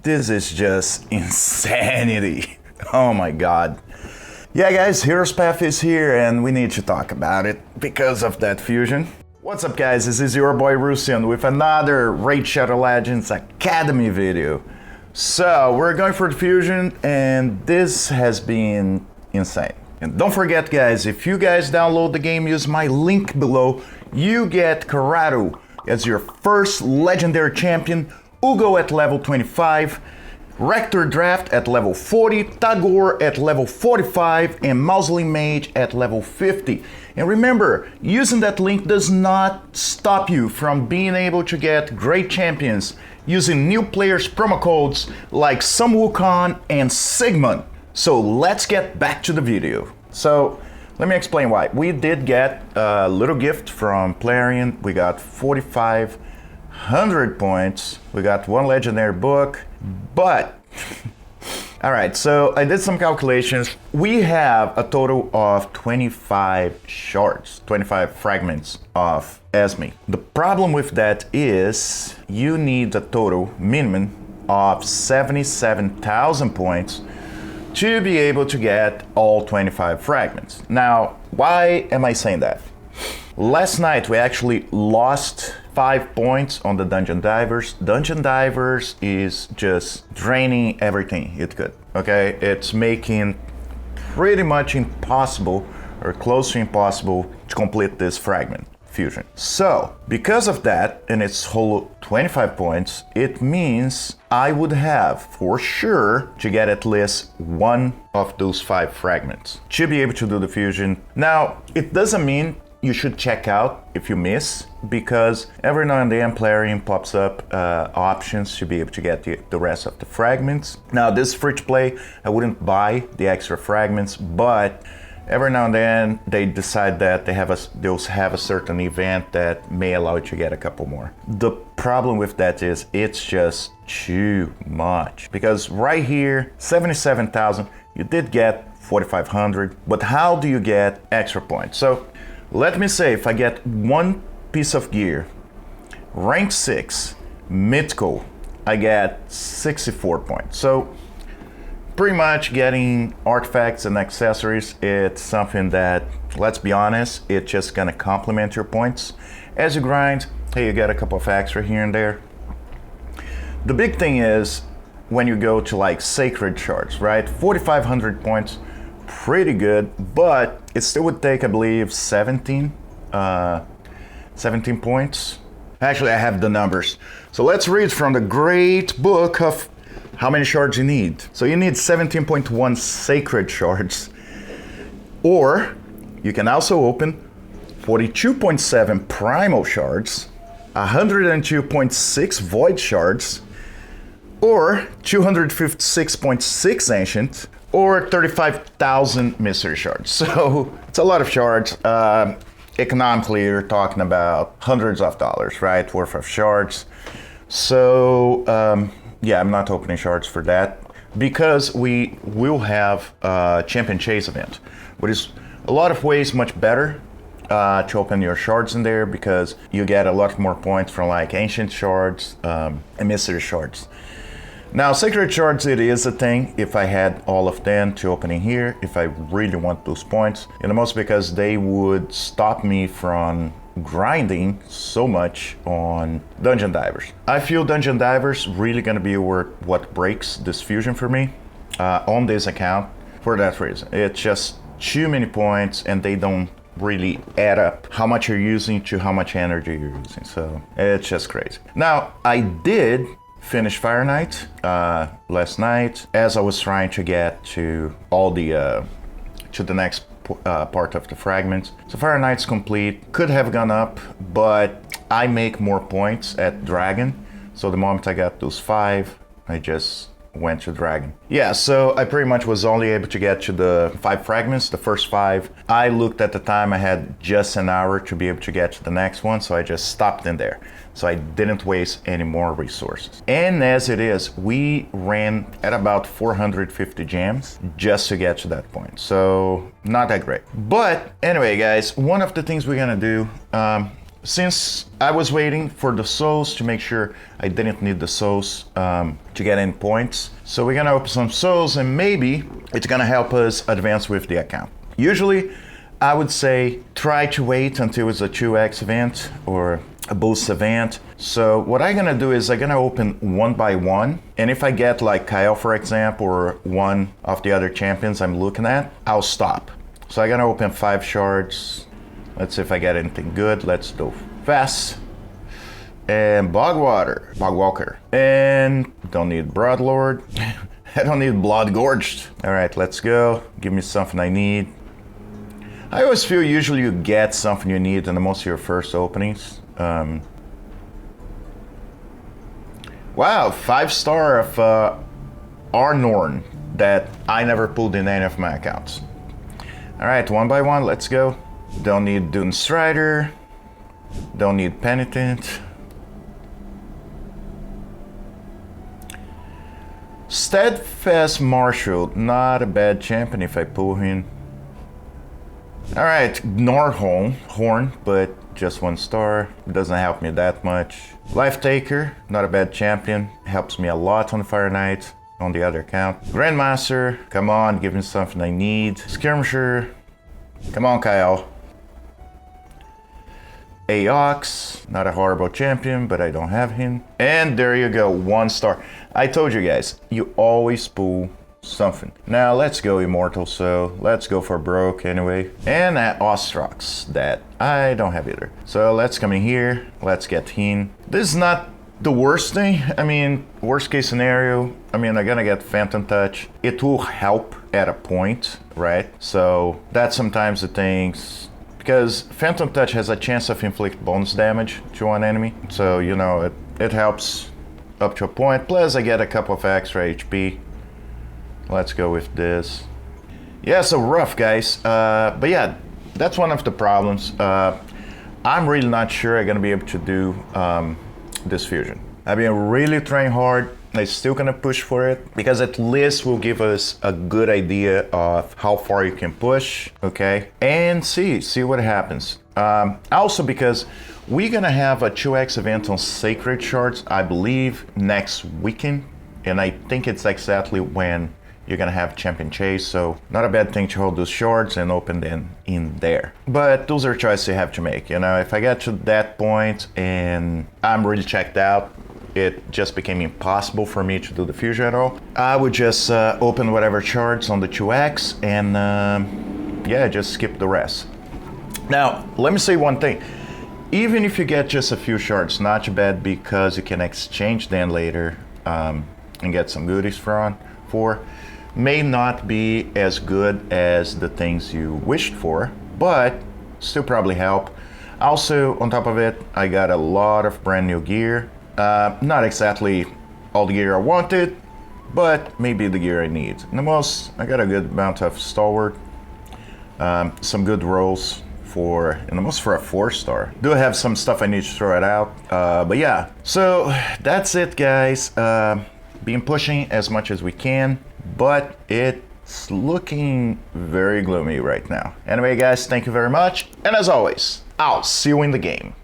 This is just insanity. Oh my god. Yeah guys, Hero's Path is here and we need to talk about it because of that fusion. What's up guys, this is your boy Rusian with another Raid Shadow Legends Academy video. So we're going for the fusion and this has been insane. And don't forget guys, if you guys download the game, use my link below, you get Karato as your first legendary champion, Uugo at level 25, Rector Drath at level 40, Tagoar at level 45, and Mausoleum Mage at level 50. And remember, using that link does not stop you from being able to get great champions using new players' promo codes like Sun Wukong and Sigmund. So let's get back to the video. So let me explain why. We did get a little gift from Plarian. We got 4,500 points. We got one legendary book, but all right, so I did some calculations. We have a total of 25 shards, 25 fragments of Esme. The problem with that is you need a total minimum of 77,000 points to be able to get all 25 fragments. Now, why am I saying that? Last night we actually lost 5 points on the Dungeon Divers. Dungeon Divers is just draining everything it could, okay? It's making pretty much impossible or close to impossible to complete this fragment fusion. So, because of that, and it's whole 25 points, it means I would have for sure to get at least one of those 5 fragments to be able to do the fusion. Now, it doesn't mean you should check out if you miss, because every now and then Plarian pops up options to be able to get the rest of the fragments. Now this is free to play, I wouldn't buy the extra fragments, but every now and then they decide that they'll have a certain event that may allow you to get a couple more. The problem with that is it's just too much, because right here 77,000, you did get 4,500, but how do you get extra points? So let me say, if I get one piece of gear, rank 6, mythical, I get 64 points. So pretty much getting artifacts and accessories, it's something that, let's be honest, it's just gonna complement your points. As you grind, hey, you get a couple of extra here and there. The big thing is when you go to like sacred shards, right? 4,500 points, pretty good, but it still would take, I believe, 17 points. Actually, I have the numbers. So let's read from the great book of how many shards you need. So you need 17.1 sacred shards, or you can also open 42.7 primal shards, 102.6 void shards, or 256.6 ancient, or 35,000 mystery shards. So it's a lot of shards. Economically, you're talking about hundreds of dollars, right, worth of shards. So yeah, I'm not opening shards for that, because we will have a champion chase event, which is a lot of ways much better to open your shards in there, because you get a lot more points from like ancient shards and mystery shards. Now, sacred shards, it is a thing if I had all of them to open in here, if I really want those points, and mostly because they would stop me from grinding so much on Dungeon Divers. I feel Dungeon Divers really gonna be what breaks this fusion for me on this account for that reason. It's just too many points and they don't really add up how much you're using to how much energy you're using, so it's just crazy. Now, I did finish Fire Knight last night as I was trying to get to all the to the next part of the fragments. So Fire Knight's complete. Could have gone up, but I make more points at Dragon. So the moment I got those 5, I just went to Dragon. Yeah, so I pretty much was only able to get to the 5 fragments, the first 5. I looked at the time, I had just an hour to be able to get to the next one, so I just stopped in there. So I didn't waste any more resources. And as it is, we ran at about 450 gems just to get to that point. So not that great. But anyway, guys, one of the things we're gonna do, since I was waiting for the souls to make sure I didn't need the souls to get any points. So we're gonna open some souls and maybe it's gonna help us advance with the account. Usually, I would say try to wait until it's a 2x event or a boost event. So what I'm gonna do is I'm gonna open one by one, and if I get like Kyle, for example, or one of the other champions I'm looking at, I'll stop. So I'm gonna open 5 shards. Let's see if I get anything good. Let's do fast. And Bogwalker. And don't need Broadlord. I don't need Blood Gorged. All right, let's go. Give me something I need. I always feel usually you get something you need in the most of your first openings. Wow, 5-star of Arnorn that I never pulled in any of my accounts. All right, one by one, let's go. Don't need Dune Strider. Don't need Penitent. Steadfast Marshal, not a bad champion if I pull him. All right, Horn, but just 1 star. Doesn't help me that much. Life Taker, not a bad champion. Helps me a lot on Fire Knight on the other account. Grandmaster, come on, give me something I need. Skirmisher, come on, Kyle. Aox, not a horrible champion, but I don't have him. And there you go, 1 star. I told you guys, you always pull something. Now let's go Immortal Soul. Let's go for Broke anyway. And Ostrox, that I don't have either. So let's come in here. Let's get him. This is not the worst thing. I mean, worst case scenario, I mean, I'm gonna get Phantom Touch. It will help at a point, right? So that's sometimes the things, because Phantom Touch has a chance of inflict bonus damage to one enemy. So, you know, it helps up to a point. Plus I get a couple of extra HP. Let's go with this. Yeah, so rough, guys. But yeah, that's one of the problems. I'm really not sure I'm gonna be able to do this fusion. I've been really trying hard. I'm still gonna push for it because at least will give us a good idea of how far you can push, okay? And see what happens. Also because we're gonna have a 2x event on Sacred Shards, I believe, next weekend. And I think it's exactly when you're gonna have Champion Chase, so not a bad thing to hold those shards and open them in there. But those are choices you have to make, you know? If I get to that point and I'm really checked out, it just became impossible for me to do the fusion at all, I would just open whatever shards on the 2x and yeah, just skip the rest. Now, let me say one thing. Even if you get just a few shards, not too bad because you can exchange them later and get some goodies for. May not be as good as the things you wished for, but still probably help. Also, on top of it, I got a lot of brand new gear. Not exactly all the gear I wanted, but maybe the gear I need. And the most, I got a good amount of Stalwart, some good rolls in the most for a 4-star. Do have some stuff I need to throw it out, but yeah. So that's it, guys. Been pushing as much as we can, but it's looking very gloomy right now. Anyway, guys, thank you very much. And as always, I'll see you in the game.